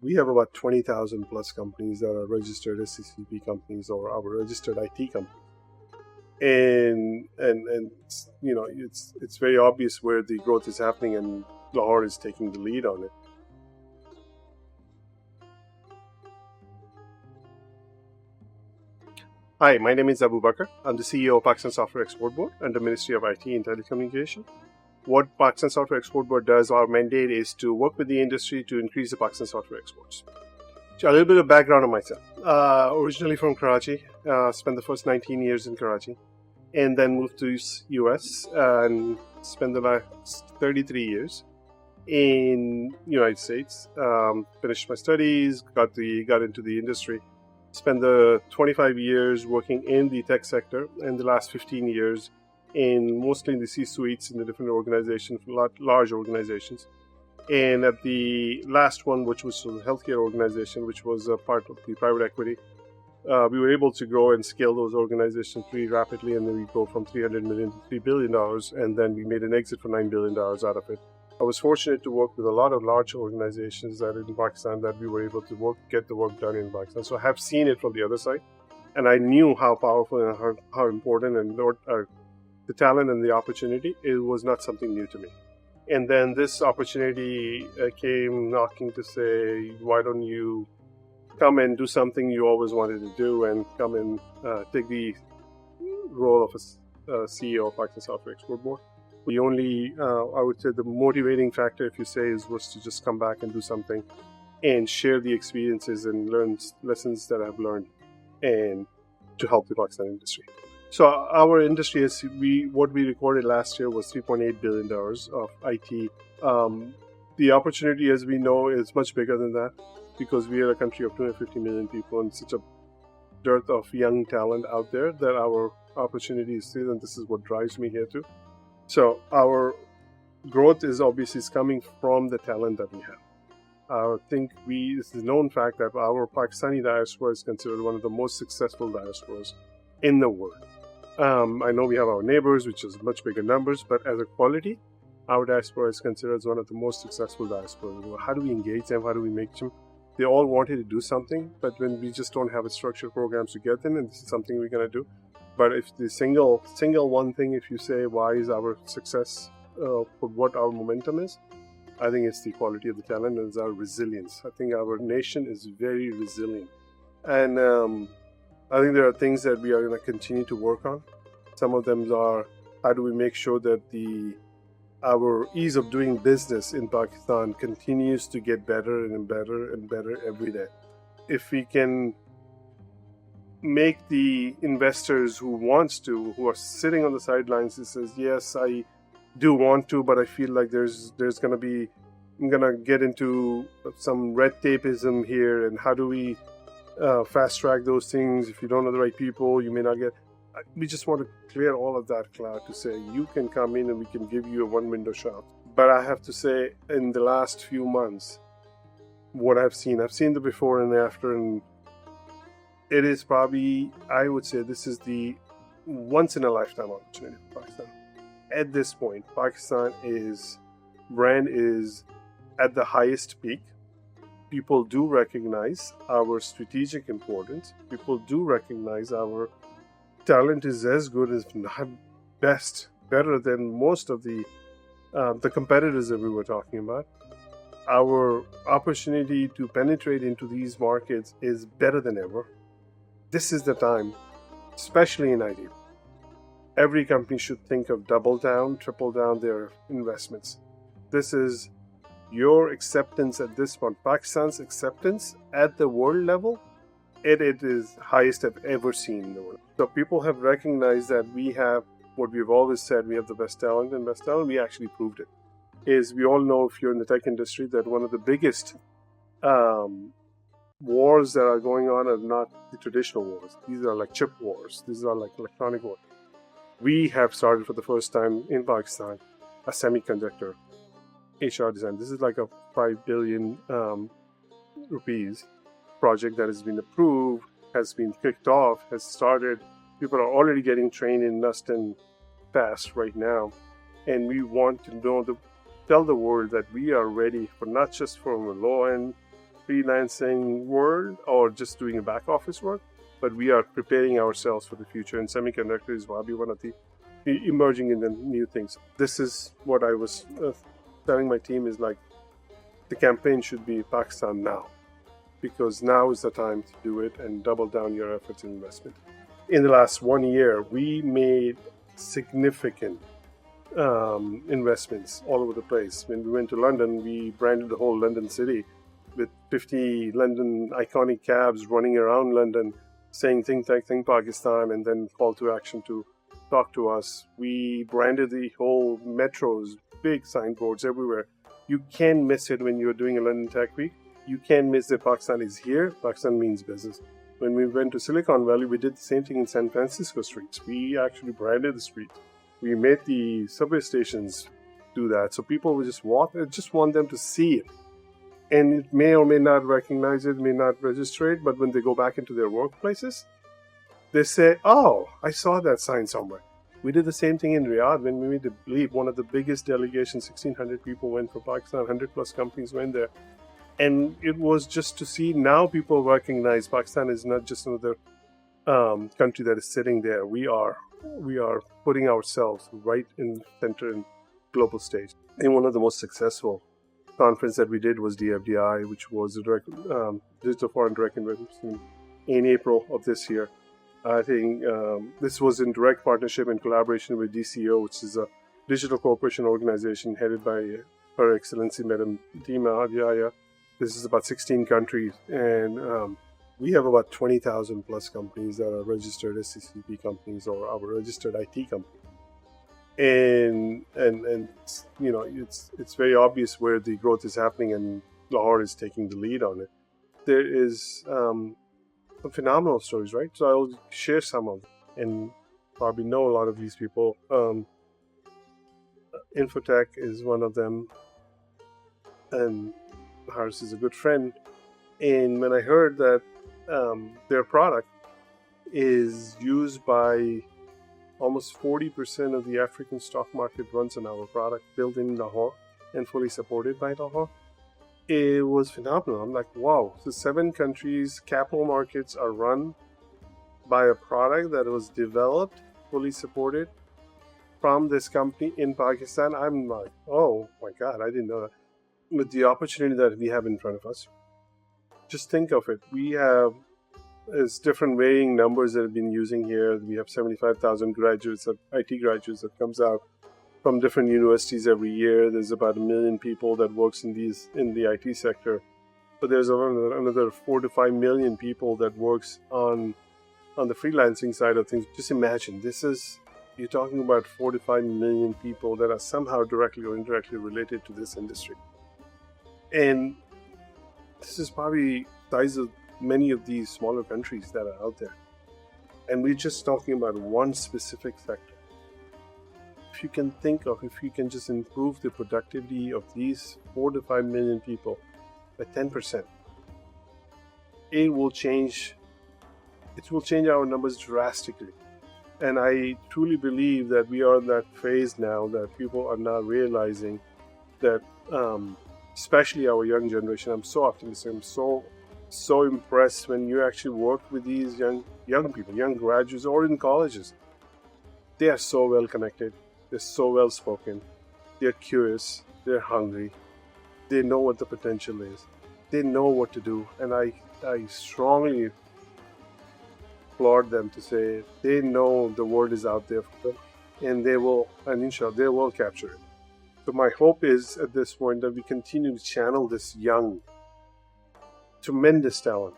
we have about 20,000 plus companies that are registered SCCP companies or our registered IT companies. And it's very obvious where the growth is happening, and Lahore is taking the lead on it. Hi, my name is Bakar. I'm the CEO of Pakistan Software Export Board under Ministry of IT and Telecommunication. What Pakistan Software Export Board does, our mandate is to work with the industry to increase the Pakistan software exports. So a little bit of background on myself. Originally from Karachi, spent the first 19 years in Karachi, and then moved to US and spent the last 33 years in United States. Finished my studies, got into the industry. Spent the 25 years working in the tech sector, and the last 15 years mostly in the C-suites in the different organizations, large organizations. And at the last one, which was a healthcare organization, which was a part of the private equity, we were able to grow and scale those organizations pretty rapidly, and then we go from $300 million to $3 billion, and then we made an exit for $9 billion out of it. I was fortunate to work with a lot of large organizations that in Pakistan that we were able to get the work done in Pakistan. So I have seen it from the other side, and I knew how powerful and how important and the talent and the opportunity. It was not something new to me. And then this opportunity came knocking to say, why don't you come and do something you always wanted to do, and come and take the role of a CEO of Pakistan Software Export Board. The only, I would say, the motivating factor, if you say, was to just come back and do something and share the experiences and learn lessons that I've learned, and to help the Pakistan industry. So our industry, what we recorded last year was $3.8 billion of IT. The opportunity, as we know, is much bigger than that, because we are a country of 250 million people and such a dearth of young talent out there that our opportunity is still, and this is what drives me here too. So our growth is obviously coming from the talent that we have. I think this is a known fact that our Pakistani diaspora is considered one of the most successful diasporas in the world. I know we have our neighbors, which is much bigger numbers, but as a quality, our diaspora is considered as one of the most successful diasporas. How do we engage them? How do we make them? They all wanted to do something, but when we just don't have a structured programs to get them, and this is something we're going to do. But if the single one thing, if you say, why is our success, for what our momentum is, I think it's the quality of the talent and it's our resilience. I think our nation is very resilient. And I think there are things that we are going to continue to work on. Some of them are, how do we make sure that our ease of doing business in Pakistan continues to get better and better and better every day. If we can make the investors who are sitting on the sidelines, and says, yes, I do want to, but I feel like there's going to be, I'm going to get into some red tapeism here, and how do we fast track those things? If you don't know the right people, you may not get. We just want to clear all of that cloud to say, you can come in and we can give you a one window shop. But I have to say, in the last few months, what I've seen the before and after, and it is probably, I would say, this is the once in a lifetime opportunity for Pakistan. At this point, Pakistan's brand is at the highest peak. People do recognize our strategic importance. People do recognize our talent is as good as better than most of the competitors that we were talking about. Our opportunity to penetrate into these markets is better than ever. This is the time, especially in IT. Every company should think of double down, triple down their investments. This is your acceptance at this point. Pakistan's acceptance at the world level, it is highest I've ever seen in the world. So people have recognized that we have what we've always said, we have the best talent, and best talent, we actually proved it. We all know, if you're in the tech industry, that one of the biggest wars that are going on are not the traditional wars. These are like chip wars. These are like electronic wars. We have started for the first time in Pakistan a semiconductor HR design. This is like a 5 billion rupees project that has been approved, has been kicked off, has started. People are already getting trained in Rust and fast right now. And we want to tell the world that we are ready for not just from a low end, freelancing world or just doing a back office work, but we are preparing ourselves for the future. And semiconductor is probably one of the emerging in the new things. This is what I was telling my team is like the campaign should be Pakistan now, because now is the time to do it and double down your efforts and investment. In the last 1 year, we made significant investments all over the place. When we went to London, we branded the whole London city with 50 London iconic cabs running around London saying think Pakistan, and then call to action to talk to us. We branded the whole metros, big signboards everywhere. You can't miss it when you're doing a London Tech Week. You can't miss that Pakistan is here. Pakistan means business. When we went to Silicon Valley, we did the same thing in San Francisco streets. We actually branded the streets. We made the subway stations do that. So people would just walk, I just want them to see it. And it may or may not recognize it, may not register it, but when they go back into their workplaces, they say, oh, I saw that sign somewhere. We did the same thing in Riyadh when we made the Bleep, one of the biggest delegations, 1,600 people went for Pakistan, 100 plus companies went there. And it was just to see now people recognize Pakistan is not just another country that is sitting there. We are putting ourselves right in the center and global stage. And one of the most successful conference that we did was DFDI, which was the Digital Foreign Direct Investment in April of this year. I think this was in direct partnership and collaboration with DCO, which is a digital cooperation organization headed by Her Excellency Madam Dima Adyaya. This is about 16 countries, and we have about 20,000 plus companies that are registered SCCP companies or our registered IT companies. And you know, it's very obvious where the growth is happening, and Lahore is taking the lead on it. There is some phenomenal stories, right? So I'll share some of them, and probably know a lot of these people. Infotech is one of them, and Harris is a good friend. And when I heard that their product is used by almost 40% of the African stock market runs on our product, built in Lahore and fully supported by Lahore, it was phenomenal. I'm like, wow. So 7 countries, capital markets are run by a product that was developed, fully supported from this company in Pakistan. I'm like, oh my God, I didn't know that. With the opportunity that we have in front of us, just think of it. We have different varying numbers that have been using here. We have 75,000 graduates, IT graduates that comes out from different universities every year. There's about 1 million people that works in the IT sector. But there's another 4 to 5 million people that works on the freelancing side of things. Just imagine, you're talking about 4 to 5 million people that are somehow directly or indirectly related to this industry. And this is probably the size of many of these smaller countries that are out there. And we're just talking about one specific sector. If you can just improve the productivity of these 4 to 5 million people by 10%, it will change our numbers drastically. And I truly believe that we are in that phase now that people are now realizing that, especially our young generation. I'm so optimistic. I'm so impressed when you actually work with these young people, young graduates, or in colleges. They are so well connected. They're so well spoken. They're curious. They're hungry. They know what the potential is. They know what to do. And I strongly applaud them to say they know the world is out there for them, and inshallah, they will capture it. So my hope is at this point that we continue to channel this young, tremendous talent